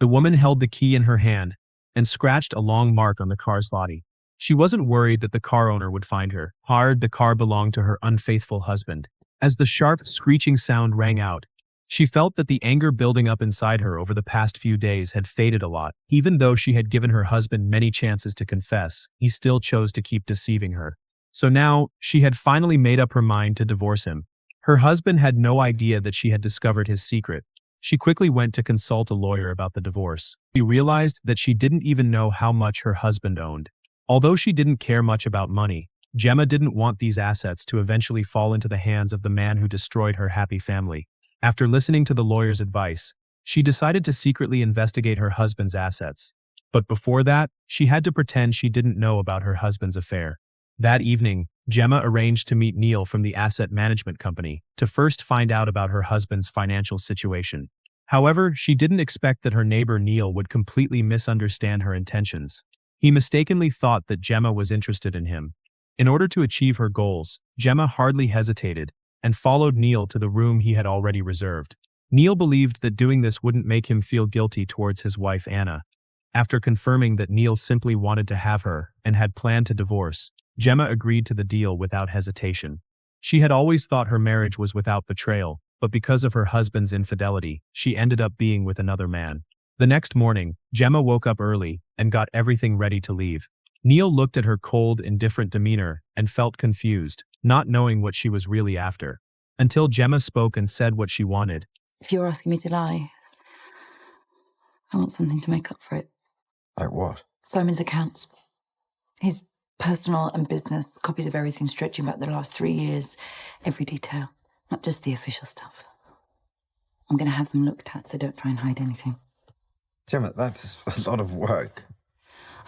The woman held the key in her hand and scratched a long mark on the car's body. She wasn't worried that the car owner would find her. The car belonged to her unfaithful husband. As the sharp, screeching sound rang out, she felt that the anger building up inside her over the past few days had faded a lot. Even though she had given her husband many chances to confess, he still chose to keep deceiving her. So now, she had finally made up her mind to divorce him. Her husband had no idea that she had discovered his secret. She quickly went to consult a lawyer about the divorce. She realized that she didn't even know how much her husband owned. Although she didn't care much about money, Gemma didn't want these assets to eventually fall into the hands of the man who destroyed her happy family. After listening to the lawyer's advice, she decided to secretly investigate her husband's assets. But before that, she had to pretend she didn't know about her husband's affair. That evening, Gemma arranged to meet Neil from the asset management company to first find out about her husband's financial situation. However, she didn't expect that her neighbor Neil would completely misunderstand her intentions. He mistakenly thought that Gemma was interested in him. In order to achieve her goals, Gemma hardly hesitated and followed Neil to the room he had already reserved. Neil believed that doing this wouldn't make him feel guilty towards his wife Anna. After confirming that Neil simply wanted to have her and had planned to divorce, Gemma agreed to the deal without hesitation. She had always thought her marriage was without betrayal, but because of her husband's infidelity, she ended up being with another man. The next morning, Gemma woke up early and got everything ready to leave. Neil looked at her cold, indifferent demeanor and felt confused, not knowing what she was really after. Until Gemma spoke and said what she wanted. If you're asking me to lie, I want something to make up for it. Like what? Simon's accounts. His personal and business, copies of everything stretching back the last 3 years, every detail, not just the official stuff. I'm going to have them looked at, so don't try and hide anything. Gemma, that's a lot of work.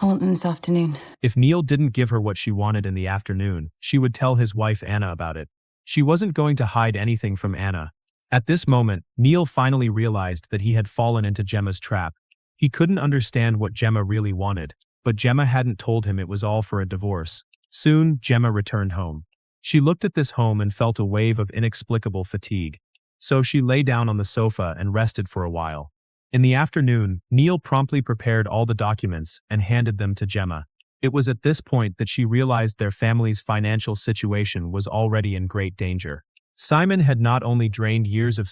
I want them this afternoon. If Neil didn't give her what she wanted in the afternoon, she would tell his wife Anna about it. She wasn't going to hide anything from Anna. At this moment, Neil finally realized that he had fallen into Gemma's trap. He couldn't understand what Gemma really wanted, but Gemma hadn't told him it was all for a divorce. Soon, Gemma returned home. She looked at this home and felt a wave of inexplicable fatigue. So she lay down on the sofa and rested for a while. In the afternoon, Neil promptly prepared all the documents and handed them to Gemma. It was at this point that she realized their family's financial situation was already in great danger. Simon had not only drained years of